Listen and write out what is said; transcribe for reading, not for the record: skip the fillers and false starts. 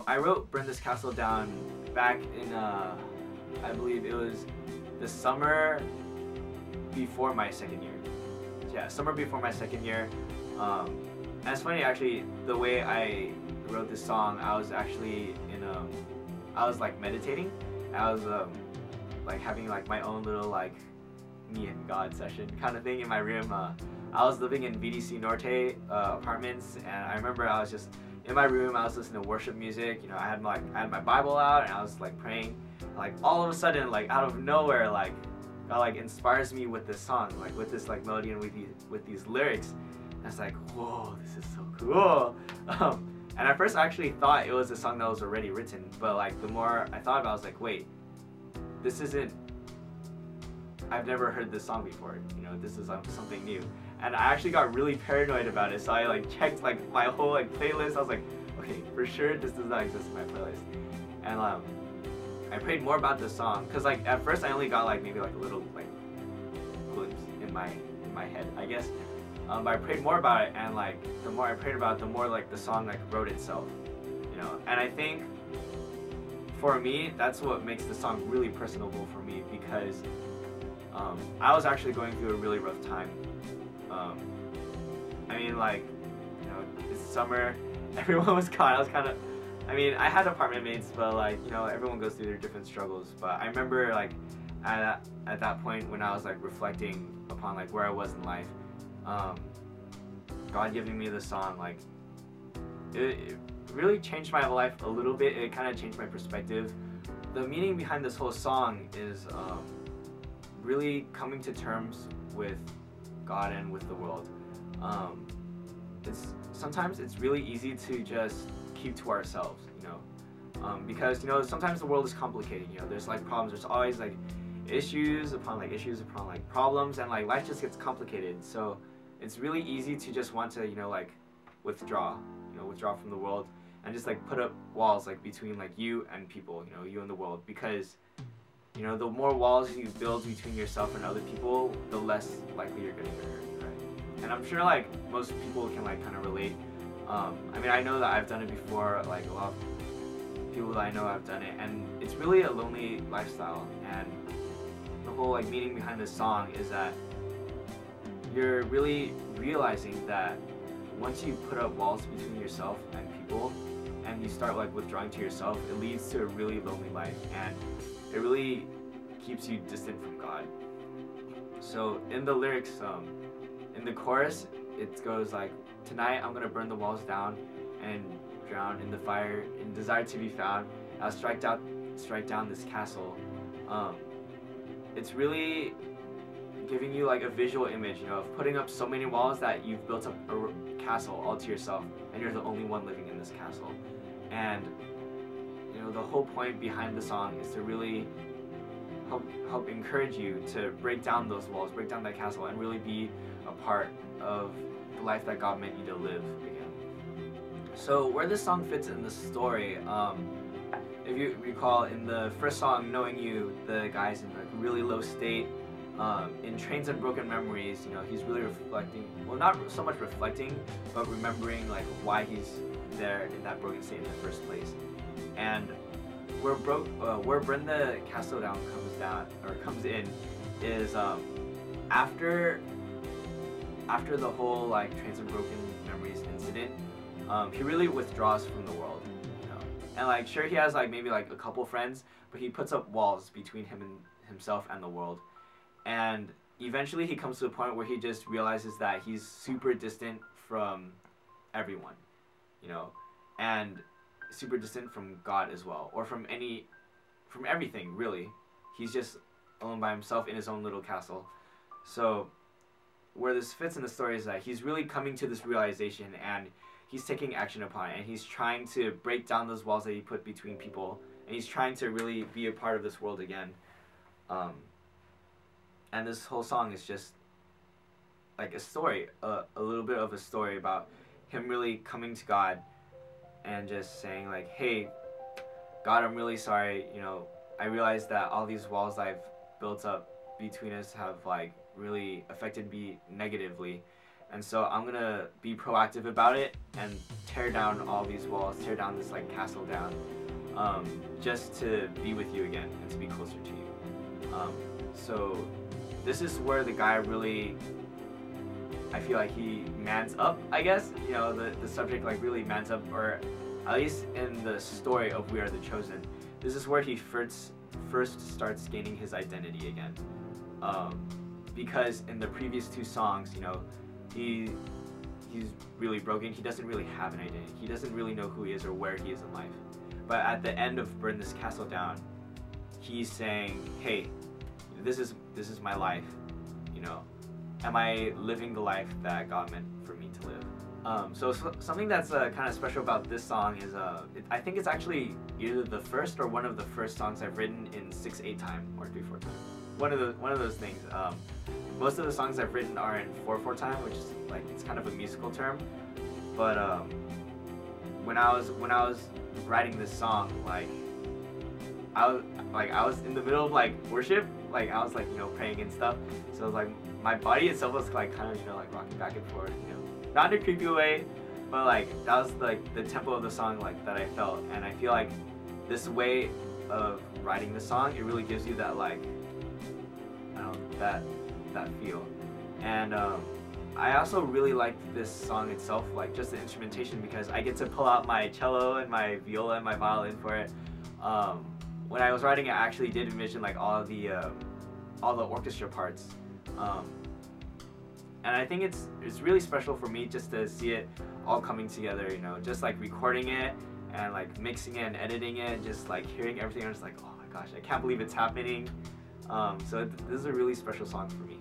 I wrote Burn This Castle Down back in, I believe it was the summer before my second year. Yeah, summer before my second year. And it's funny actually, the way I wrote this song, I was actually I was like meditating. I was like having like my own little like me and God session kind of thing in my room. I was living in VDC Norte apartments, and I remember I was just in my room. I was listening to worship music. You know, I had my Bible out, and I was like praying. Like all of a sudden, like out of nowhere, like God like inspires me with this song, like with this like melody and with these lyrics. And it's like, whoa, this is so cool. And at first I actually thought it was a song that was already written, but like the more I thought about it, I was like, wait, this isn't, I've never heard this song before, you know, this is something new. And I actually got really paranoid about it, so I like checked like my whole like playlist. I was like, okay, for sure this does not exist in my playlist. And I prayed more about this song, cause like at first I only got like maybe like a little like glimpse in my head, I guess. But I prayed more about it, and like the more I prayed about it, the more like the song like wrote itself, you know. And I think for me, that's what makes the song really personable for me, because I was actually going through a really rough time. I mean, like, you know, it's summer, everyone was gone. I was kind of, I mean, I had apartment mates, but like, you know, everyone goes through their different struggles. But I remember like at that point when I was like reflecting upon like where I was in life, God giving me this song, like it really changed my life a little bit. It kind of changed my perspective. The meaning behind this whole song is really coming to terms with God and with the world. Sometimes it's really easy to just keep to ourselves, you know, because, you know, sometimes the world is complicated. You know, there's like problems. There's always like issues upon like problems, and like life just gets complicated. So it's really easy to just want to, you know, like withdraw from the world, and just like put up walls like between like you and people, you know, you and the world, because, you know, the more walls you build between yourself and other people, the less likely you're gonna get hurt, right? And I'm sure like most people can like kind of relate. I mean, I know that I've done it before. Like a lot of people that I know have done it, and it's really a lonely lifestyle. And the whole like meaning behind this song is that you're really realizing that once you put up walls between yourself and people, and you start like withdrawing to yourself, it leads to a really lonely life, and it really keeps you distant from God. So in the lyrics, in the chorus, it goes like, tonight I'm gonna burn the walls down and drown in the fire, in desire to be found. I'll strike down this castle. It's really giving you like a visual image, you know, of putting up so many walls that you've built up a castle all to yourself, and you're the only one living in this castle. And, you know, the whole point behind the song is to really help encourage you to break down those walls, break down that castle, and really be a part of the life that God meant you to live again. So where this song fits in the story, if you recall, in the first song, Knowing You, the guy's in a really low state. In Trains and Broken Memories, you know, he's really reflecting, well, not so much reflecting, but remembering like why he's there in that broken state in the first place. And where Burn the Castle Down comes in is after the whole like Trains and Broken Memories incident, he really withdraws from the world, you know. And like, sure, he has like maybe like a couple friends, but he puts up walls between himself and the world. And eventually he comes to a point where he just realizes that he's super distant from everyone, you know, and super distant from God as well, or from everything, really. He's just alone by himself in his own little castle. So where this fits in the story is that he's really coming to this realization, and he's taking action upon it, and he's trying to break down those walls that he put between people, and he's trying to really be a part of this world again. And this whole song is just like a story, a little bit of a story about him really coming to God and just saying like, hey, God, I'm really sorry, you know, I realize that all these walls I've built up between us have like really affected me negatively, And so I'm gonna be proactive about it and tear down all these walls, tear down this like castle down, just to be with you again and to be closer to you. So this is where the guy really, I feel like he mans up, I guess. You know, the subject like really mans up, or at least in the story of We Are the Chosen, this is where he first starts gaining his identity again. Because in the previous two songs, you know, he's really broken. He doesn't really have an identity. He doesn't really know who he is or where he is in life. But at the end of Burn This Castle Down, he's saying, hey, this is my life, you know. Am I living the life that God meant for me to live? So something that's kind of special about this song is I think it's actually either the first or one of the first songs I've written in 6/8 time or 3/4 time. One of those things. Most of the songs I've written are in 4/4 time, which is like, it's kind of a musical term. But when I was writing this song, like I was in the middle of like worship, like I was like, you know, praying and stuff. So it was like my body itself was like kind of, you know, like rocking back and forth, you know, not in a creepy way, but like that was like the tempo of the song like that I felt. And I feel like this way of writing the song, it really gives you that like, I don't know, that feel. And I also really liked this song itself, like just the instrumentation, because I get to pull out my cello and my viola and my violin for it. When I was writing it, I actually did envision like all the orchestra parts, and I think it's really special for me just to see it all coming together. You know, just like recording it and like mixing it and editing it, just like hearing everything. I was like, oh my gosh, I can't believe it's happening. So this is a really special song for me.